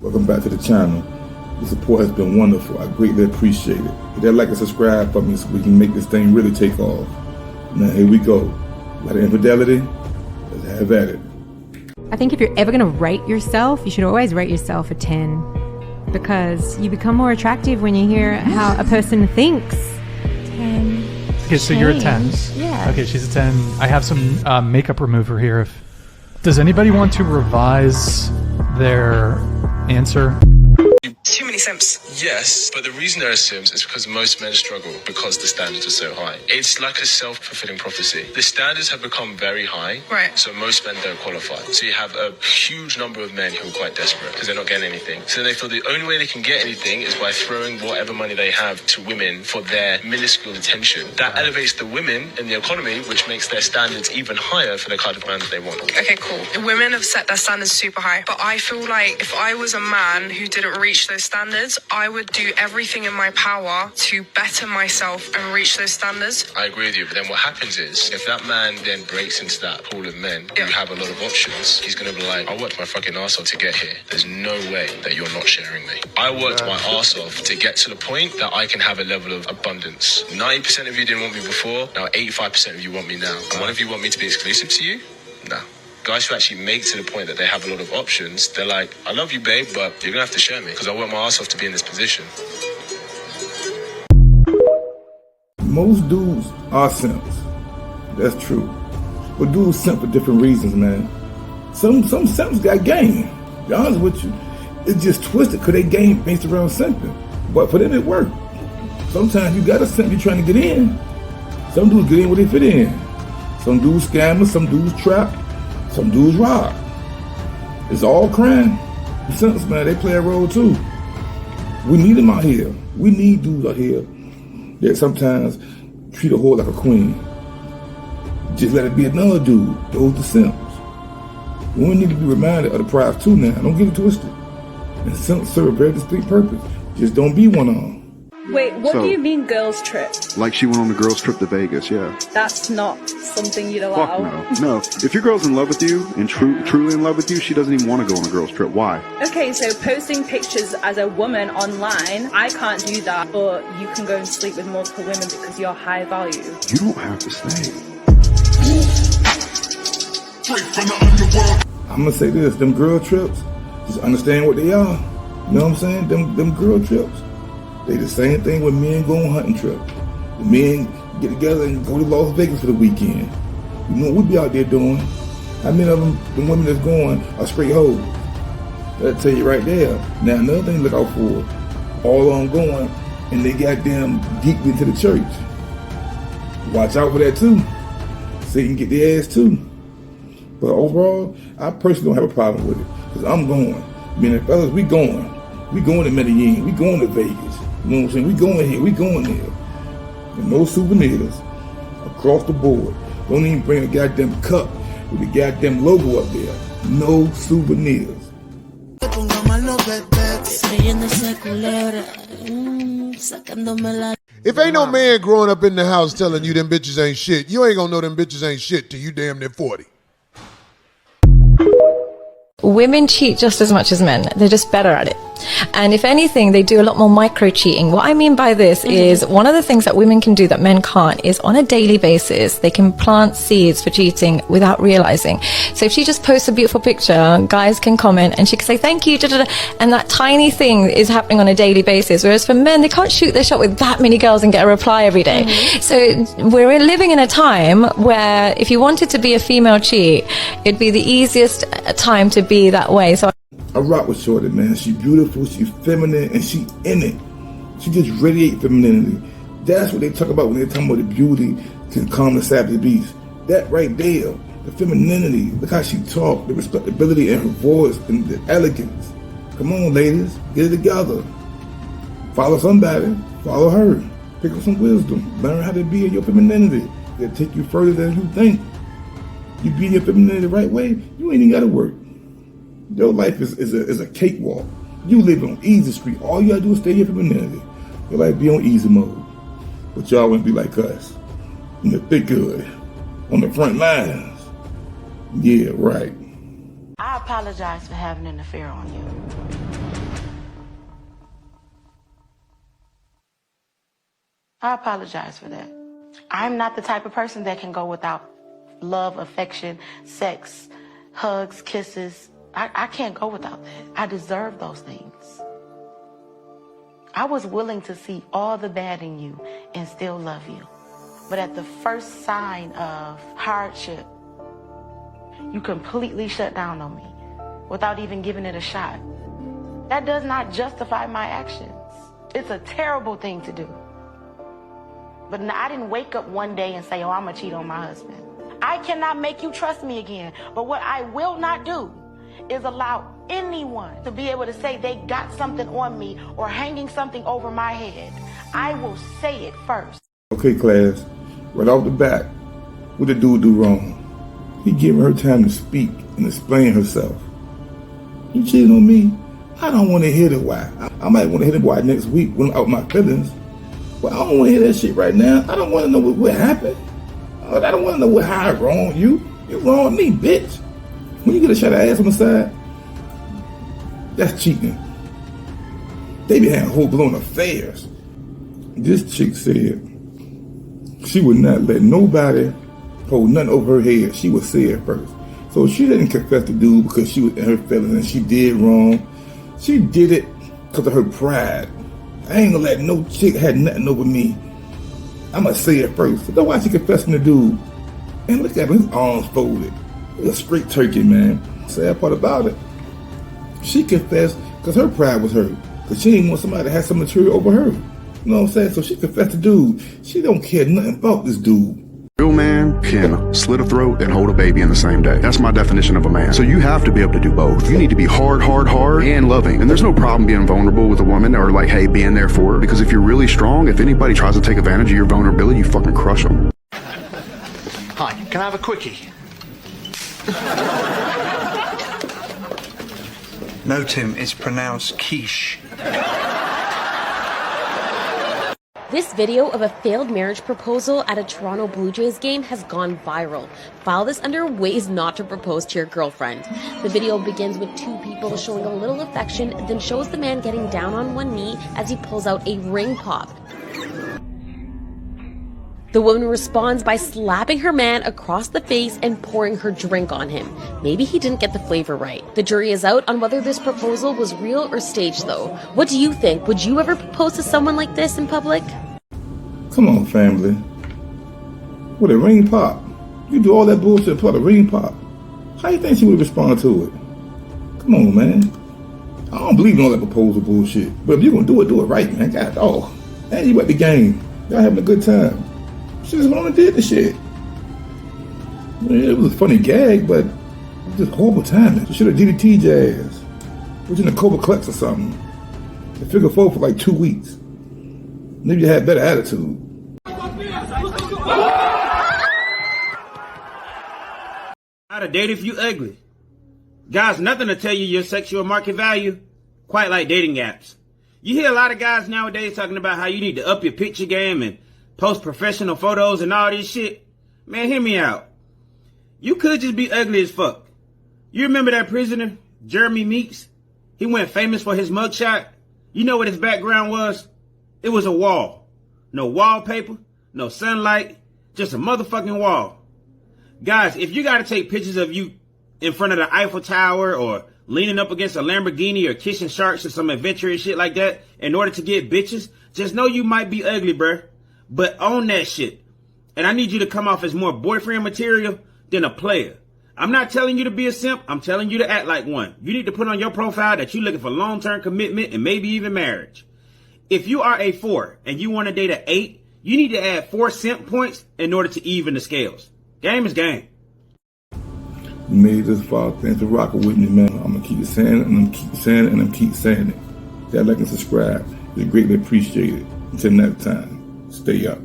Welcome back to the channel. The support has been wonderful. I greatly appreciate it. Hit that like and subscribe for me so we can make this thing really take off. Now here we go. A lot of infidelity. Let's have at it. I think if you're ever going to rate yourself, you should always rate yourself a 10. Because you become more attractive when you hear how a person thinks. 10. Okay, so you're a 10. Yeah. Okay, she's a 10. I have some makeup remover here. Does anybody want to revise their answer? Too many simps. Yes, but the reason there are simps is because most men struggle because the standards are so high. It's like a self-fulfilling prophecy. The standards have become very high, Right. so most men don't qualify. So you have a huge number of men who are quite desperate because they're not getting anything. So they feel the only way they can get anything is by throwing whatever money they have to women for their minuscule attention. That elevates the women in the economy, which makes their standards even higher for the kind of man that they want. Okay, cool. The women have set their standards super high, but I feel like if I was a man who didn't reach those standards, I would do everything in my power to better myself and reach those standards. I agree with you, but then what happens is, if that man then breaks into that pool of men who have a lot of options, he's going to be like, I worked my fucking arse off to get here. There's no way that you're not sharing me. I worked my arse off to get to the point that I can have a level of abundance. 90% of you didn't want me before, now 85% of you want me now. And one of you want me to be exclusive to you? No. Guys who actually make to the point that they have a lot of options, they're like, I love you, babe, but you're gonna have to share me because I work my ass off to be in this position. Most dudes are simps. That's true. But dudes simp for different reasons, man. Some simps got game. To be honest with you, it's just twisted because they game based around simping. But for them, it worked. Sometimes you got a simp you're trying to get in. Some dudes get in where they fit in. Some dudes scammers, some dudes trap. Some dudes rob. It's all crime. The simps, man, they play a role too. We need them out here. We need dudes out here that sometimes treat a whore like a queen. Just let it be another dude. Those the simps. We need to be reminded of the prize too now. Don't get it twisted. And simps serve a very distinct purpose. Just don't be one of them. Wait, what do you mean girls trip? Like she went on a girls trip to Vegas, yeah. That's not something you'd allow. Fuck no. No, if your girl's in love with you and truly in love with you, she doesn't even want to go on a girls trip. Why? Okay, so posting pictures as a woman online, I can't do that, but you can go and sleep with multiple women because you're high value. You don't have to stay. I'm gonna say this, them girl trips, just understand what they are. You know what I'm saying? Them girl trips. They the same thing when men go on hunting trip. The men get together and go to Las Vegas for the weekend. You know what we be out there doing? How many of them, the women that's going, are straight hoes? That'll tell you right there. Now another thing to look out for, all of them going, and they goddamn deep into the church. Watch out for that too. Satan get their ass too. But overall, I personally don't have a problem with it. Because I'm going. I mean, fellas, we going. We going to Medellin. We going to Vegas. You know what I'm saying? We going here. We going there. And no souvenirs across the board. Don't even bring a goddamn cup with the goddamn logo up there. No souvenirs. If ain't no man growing up in the house telling you them bitches ain't shit, you ain't gonna know them bitches ain't shit till you damn near 40. Women cheat just as much as men. They're just better at it. And if anything, they do a lot more micro cheating. What I mean by this is one of the things that women can do that men can't is on a daily basis, they can plant seeds for cheating without realizing. So if she just posts a beautiful picture, guys can comment and she can say, thank you, and that tiny thing is happening on a daily basis. Whereas for men, they can't shoot their shot with that many girls and get a reply every day. So we're living in a time where if you wanted to be a female cheat, it'd be the easiest time to be that way. So I rock with Shorty, man. She beautiful, she's feminine, and she in it. She just radiate femininity. That's what they talk about when they're talking about the beauty can calm the savage beast. That right there, the femininity. Look how she talk, the respectability in her voice, and the elegance. Come on, ladies, get it together. Follow somebody, follow her. Pick up some wisdom. Learn how to be in your femininity. It'll take you further than you think. You be in your femininity the right way, you ain't even gotta work. Your life is a cakewalk. You live on easy street. All you gotta do is stay in your femininity. Your life be on easy mode. But y'all wouldn't be like us. In the thick good. On the front lines. Yeah, right. I apologize for having an affair on you. I apologize for that. I'm not the type of person that can go without love, affection, sex, hugs, kisses. I can't go without that. I deserve those things. I was willing to see all the bad in you and still love you. But at the first sign of hardship, you completely shut down on me without even giving it a shot. That does not justify my actions. It's a terrible thing to do. But I didn't wake up one day and say, oh, I'm gonna cheat on my husband. I cannot make you trust me again. But what I will not do is allow anyone to be able to say they got something on me or hanging something over my head. I will say it first. Okay, class, right off the bat, what did the dude do wrong? He giving her time to speak and explain herself. You cheating on me? I don't want to hear the why. I might want to hear the why next week when I'm out my feelings. But I don't want to hear that shit right now. I don't want to know what happened. I don't want to know how I wronged you. You wronged me, bitch. When you get a shot of ass on the side, that's cheating. They be having full-blown affairs. This chick said she would not let nobody hold nothing over her head. She would say it first. So she didn't confess to dude because she was in her feelings and she did wrong. She did it because of her pride. I ain't gonna let no chick have nothing over me. I'ma say it first. So that's why she confessing to dude. And look at him, his arms folded. He's a straight turkey, man. Sad part about it, she confessed because her pride was hurt. Because she didn't want somebody to have some material over her. You know what I'm saying? So she confessed to dude. She don't care nothing about this dude. Real man can slit a throat and hold a baby in the same day. That's my definition of a man. So you have to be able to do both. You need to be hard, and loving. And there's no problem being vulnerable with a woman or like, hey, being there for her. Because if you're really strong, if anybody tries to take advantage of your vulnerability, you fucking crush them. Hi, can I have a quickie? No, Tim, it's pronounced quiche. This video of a failed marriage proposal at a Toronto Blue Jays game has gone viral. File this under ways not to propose to your girlfriend. The video begins with two people showing a little affection, then shows the man getting down on one knee as he pulls out a ring pop. The woman responds by slapping her man across the face and pouring her drink on him. Maybe he didn't get the flavor right. The jury is out on whether this proposal was real or staged though. What do you think? Would you ever propose to someone like this in public? Come on, family. With a ring pop. You do all that bullshit and put a ring pop. How you think she would respond to it? Come on, man. I don't believe in all that proposal bullshit. But if you're gonna do it right, man. God, oh. And you at the game. Y'all having a good time. She just went on and did the shit. It was a funny gag, but it was just horrible timing. She should have DDT'd your ass. Was in a Cobra Clutch or something. The figure 4 for like 2 weeks. Maybe you had better attitude. How to date if you ugly. Guys, nothing to tell you your sexual market value. Quite like dating apps. You hear a lot of guys nowadays talking about how you need to up your picture game and post professional photos and all this shit. Man, hear me out. You could just be ugly as fuck. You remember that prisoner, Jeremy Meeks? He went famous for his mugshot. You know what his background was? It was a wall. No wallpaper, no sunlight, just a motherfucking wall. Guys, if you gotta take pictures of you in front of the Eiffel Tower or leaning up against a Lamborghini or kissing sharks or some adventurous shit like that in order to get bitches, just know you might be ugly, bruh. But own that shit. And I need you to come off as more boyfriend material than a player. I'm not telling you to be a simp. I'm telling you to act like one. You need to put on your profile that you're looking for long-term commitment and maybe even marriage. If you are a 4 and you want to date an 8, you need to add 4 simp points in order to even the scales. Game is game. You made this far. Thanks for rocking with me, man. I'm going to keep saying it, and I'm going to keep saying it, and I'm going to keep saying it. That like and subscribe. It's greatly appreciated. Until next time, stay up.